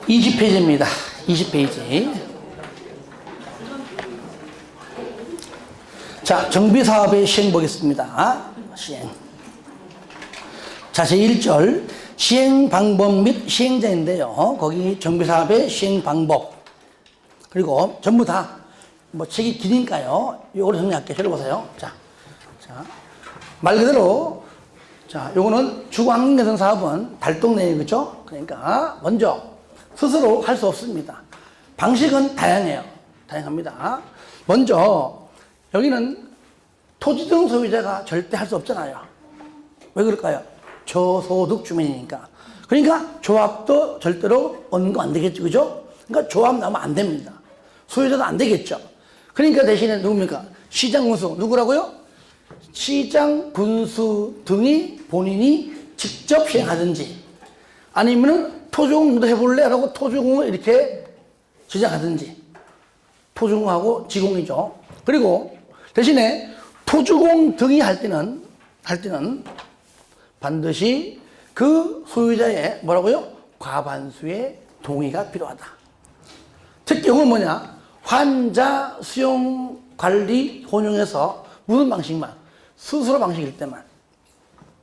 20페이지입니다. 20페이지. 자, 정비사업의 시행 보겠습니다. 시행. 자, 제1절 시행 방법 및 시행자인데요. 거기 정비사업의 시행 방법. 그리고 전부 다 뭐 책이 기니까요. 요거를 정리할게요. 들어보세요. 자, 말 그대로 자, 요거는 주거환경개선 사업은 달동네에 그죠? 그러니까 먼저 스스로 할 수 없습니다. 방식은 다양해요. 다양합니다. 먼저 여기는 토지 등 소유자가 절대 할 수 없잖아요. 왜 그럴까요? 저소득 주민이니까. 그러니까 조합도 절대로 언급 안 되겠죠. 그죠? 그러니까 조합 나오면 안 됩니다. 소유자도 안 되겠죠. 그러니까 대신에 누굽니까? 시장 군수. 누구라고요? 시장 군수 등이 본인이 직접 시행하든지 아니면은 토주공도 해볼래? 라고 토주공을 이렇게 지정하든지. 토주공하고 지공이죠. 그리고 대신에 토주공 등이 할 때는 반드시 그 소유자의 뭐라고요? 과반수의 동의가 필요하다. 특경은 뭐냐? 환자 수용 관리 혼용해서 무슨 방식만? 스스로 방식일 때만.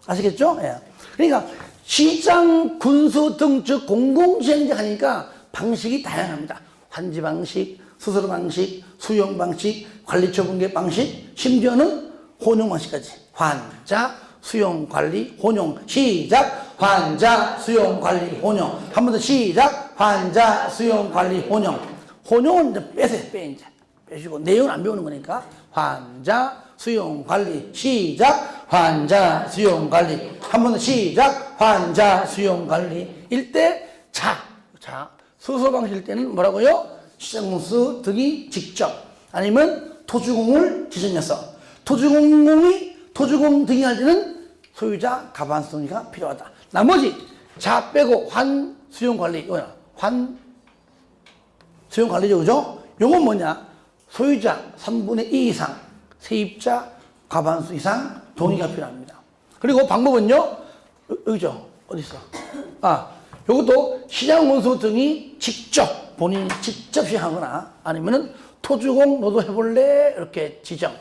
아시겠죠? 예. 그러니까 시장 군수 등 즉 공공시행자 하니까 방식이 다양합니다. 환지 방식, 스스로 방식, 수용 방식, 관리처 분계 방식, 심지어는 혼용 방식까지. 환자, 수용, 관리, 혼용. 시작! 환자, 수용, 관리, 혼용. 한 번 더 시작! 환자, 수용, 관리, 혼용. 혼용은 이제 빼세요. 이제. 빼시고. 내용은 안 배우는 거니까. 환자, 수용, 관리. 시작! 환자, 수용, 관리. 한 번 더 시작! 환자, 수용, 관리. 일대 자. 스스로 방식일 때는 뭐라고요? 시장군수 등이 직접 아니면 토주공을 지정해서 토주공 등이 할 때는 소유자 과반수 동의가 필요하다. 나머지 자 빼고 환 수용 관리 환 수용 관리죠. 그죠? 요건 뭐냐? 소유자 3분의 2 이상 세입자 과반수 이상 동의가 필요합니다. 그리고 방법은요. 여기죠. 어디 있어? 요것도 시장군수 등이 직접 본인이 직접 시행하거나 아니면은 토주공 너도 해볼래? 이렇게 지정.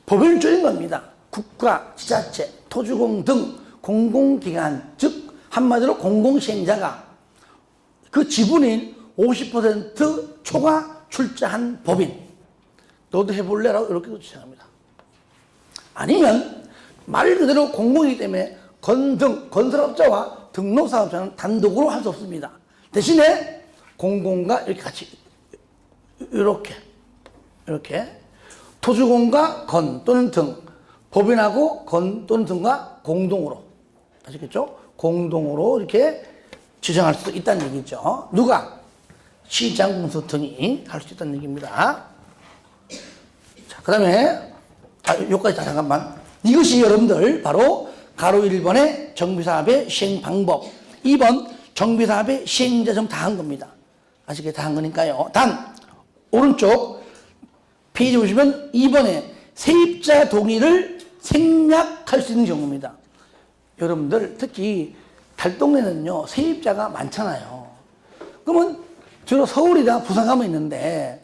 법을 줄인 겁니다. 국가, 지자체, 토주공 등 공공기관, 즉 한마디로 공공시행자가 그 지분인 50% 초과 출자한 법인 너도 해볼래? 라고 이렇게 지정합니다. 아니면 말 그대로 공공이기 때문에 건설업자와 등록사업자는 단독으로 할 수 없습니다. 대신에 공공과 이렇게 같이 이렇게 토주공과 건 또는 등 법인하고 건 또는 등과 공동으로 아시겠죠? 공동으로 이렇게 지정할 수 있다는 얘기죠. 누가? 시장군수 등이 할 수 있다는 얘기입니다. 자, 그 다음에 여기까지 잠깐만. 이것이 여러분들 바로 가로 1번의 정비사업의 시행 방법, 2번 정비사업의 시행자 좀 다 한 겁니다. 아시게 다 한 거니까요. 단 오른쪽 페이지 보시면 2번에 세입자 동의를 생략할 수 있는 경우입니다. 여러분들 특히 달동네는요 세입자가 많잖아요. 그러면 주로 서울이나 부산 가면 있는데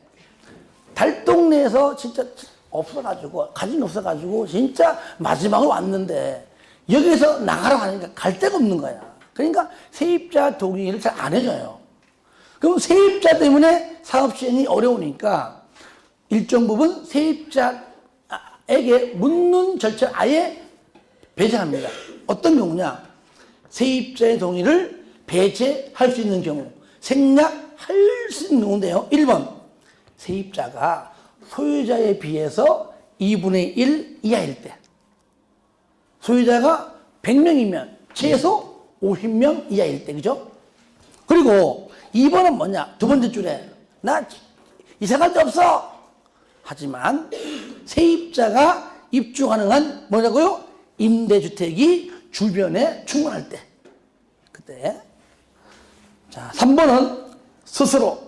달동네에서 진짜 없어가지고 가진 게 없어가지고 진짜 마지막으로 왔는데 여기에서 나가라고 하니까 갈 데가 없는 거야. 그러니까 세입자 동의를 잘 안 해줘요. 그럼 세입자 때문에 사업 시행이 어려우니까 일정 부분 세입자에게 묻는 절차를 아예 배제합니다. 어떤 경우냐? 세입자의 동의를 배제할 수 있는 경우, 생략할 수 있는 경우인데요. 1번, 세입자가 소유자에 비해서 2분의 1 이하일 때. 소유자가 100명이면 최소 50명 이하일 때, 그죠? 그리고 2번은 뭐냐? 두 번째 줄에, 나 이사 갈 데 없어! 하지만 세입자가 입주 가능한 뭐냐고요? 임대주택이 주변에 충분할 때. 그때. 자, 3번은 스스로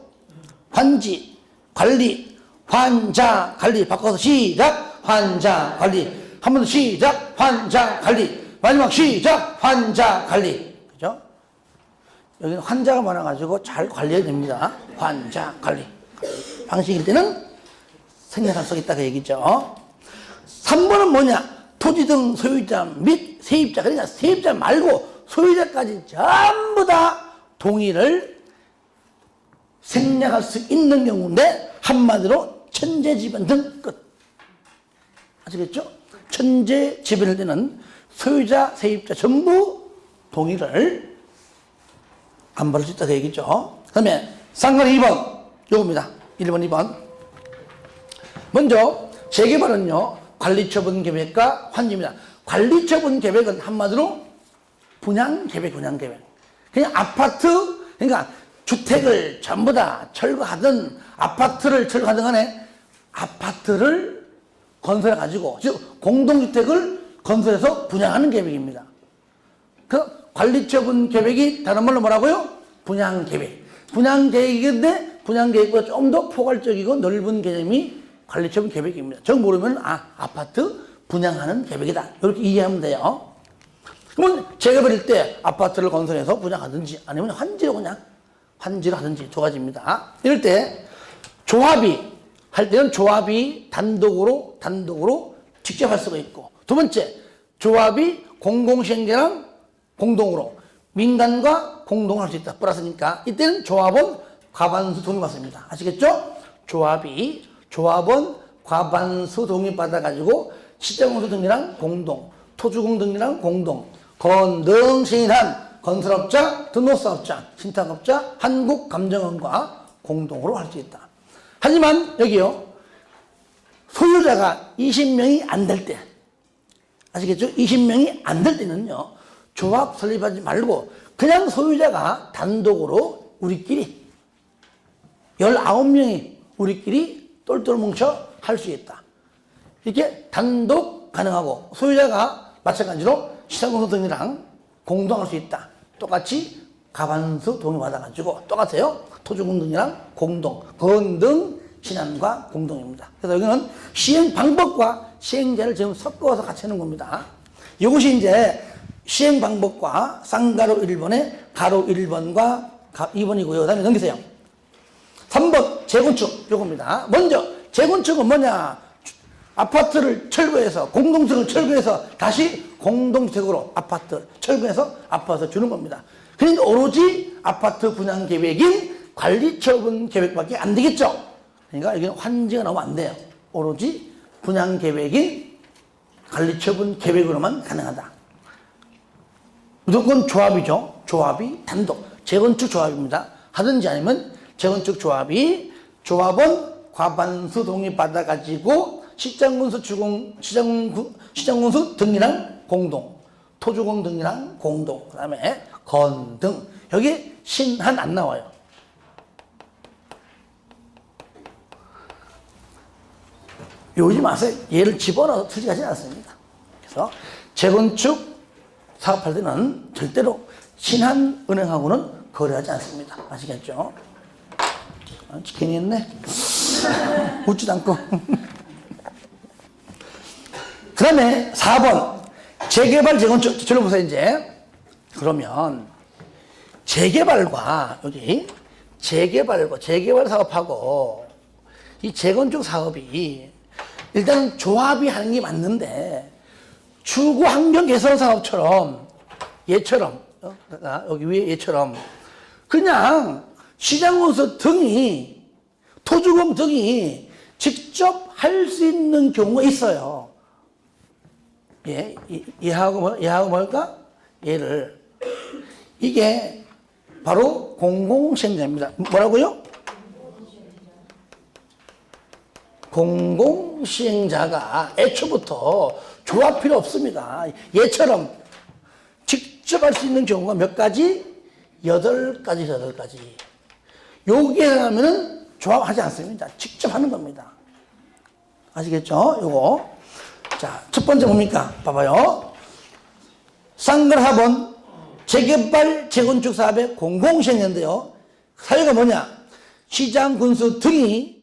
환지, 관리, 환자, 관리. 바꿔서 시작! 환자, 관리. 한 번 더 시작! 환자, 관리. 마지막 시작! 환자, 관리. 그죠? 여기는 환자가 많아가지고 잘 관리해야 됩니다. 환자 관리. 방식일 때는 생략할 수 있다 그 얘기죠. 3번은 뭐냐? 토지 등 소유자 및 세입자, 그러니까 세입자 말고 소유자까지 전부 다 동의를 생략할 수 있는 경우인데 한마디로 천재지변 등 끝. 아시겠죠? 천재지변일 때는 소유자, 세입자 전부 동의를 안 받을 수 있다 그 얘기죠. 그 다음에 쌍거리 2번 요겁니다. 1번, 2번. 먼저 재개발은요 관리처분 계획과 환지입니다. 관리처분 계획은 한마디로 분양계획. 그냥 아파트, 그러니까 주택을 전부 다 철거하든 아파트를 철거하든 간에 아파트를 건설해가지고, 즉 공동주택을 건설해서 분양하는 계획입니다. 그 관리처분 계획이 다른 말로 뭐라고요? 분양계획. 분양계획인데 분양계획보다 좀 더 포괄적이고 넓은 개념이 관리처분 계획입니다. 정 모르면 아파트 분양하는 계획이다. 이렇게 이해하면 돼요. 그러면 재개발일 때 아파트를 건설해서 분양하든지 아니면 환지로 하든지 두 가지입니다. 이럴 때 조합이 할 때는 조합이 단독으로 직접 할 수가 있고, 두 번째 조합이 공공시행자랑 공동으로 민간과 공동으로 할 수 있다. 플러스니까 이때는 조합은 과반수 동의 받습니다. 아시겠죠? 조합은 과반수 동의 받아가지고 시장공사 등이랑 공동, 토주공 등이랑 공동, 건등시인한 건설업자, 등록사업자, 신탁업자, 한국감정원과 공동으로 할 수 있다. 하지만 여기요, 소유자가 20명이 안 될 때, 아시겠죠? 20명이 안 될 때는요, 조합 설립하지 말고 그냥 소유자가 단독으로 우리끼리 19명이 우리끼리 똘똘 뭉쳐 할 수 있다. 이렇게 단독 가능하고 소유자가 마찬가지로 시장공사 등이랑 공동할 수 있다. 똑같이 과반수 동의 받아가지고 똑같아요. 토지공 등이랑 공동, 건등 신안과 공동입니다. 그래서 여기는 시행 방법과 시행자를 지금 섞어서 같이 하는 겁니다. 이것이 이제 시행 방법과 쌍가로 1번에 가로 1번과 2번이고요. 그 다음에 넘기세요. 3번 재건축 요겁니다. 먼저 재건축은 뭐냐? 아파트를 철거해서 공동주택을 철거해서 다시 공동주택으로 아파트 철거해서 아파트 주는 겁니다. 그러니까 오로지 아파트 분양 계획인 관리처분 계획밖에 안 되겠죠. 그러니까 여기는 환지가 나오면 안 돼요. 오로지 분양 계획인 관리처분 계획으로만 가능하다. 무조건 조합이죠. 조합이 단독 재건축 조합입니다. 하든지 아니면 재건축 조합은 과반수 동의 받아가지고 시장군수 등이랑 공동, 토주공 등이랑 공동, 그 다음에 건등. 여기 신한 안 나와요. 요즘 와서 얘를 집어넣어서 투지하지 않습니다. 그래서 재건축 사업할 때는 절대로 신한은행하고는 거래하지 않습니다. 아시겠죠? 괜히 했네. 웃지도 않고. 그 다음에 4번. 재개발, 재건축. 저를 보세요, 이제. 그러면, 재개발과, 여기, 재개발 사업하고, 이 재건축 사업이, 일단 조합이 하는 게 맞는데, 주거 환경 개선 사업처럼, 얘처럼, 여기 위에 얘처럼, 그냥 시장공사 등이, 토주공 등이 직접 할 수 있는 경우가 있어요. 예, 얘하고 뭘까? 얘를. 이게 바로 공공시행자입니다. 뭐라고요? 공공시행자가 애초부터 조합 필요 없습니다. 얘처럼 직접 할 수 있는 경우가 몇 가지? 8가지. 여기에 하면은 조합하지 않습니다. 직접 하는 겁니다. 아시겠죠? 요거. 자, 첫 번째 뭡니까? 봐봐요. 쌍글 하번 재개발, 재건축 사업의 공공시행인데요. 사유가 뭐냐? 시장 군수 등이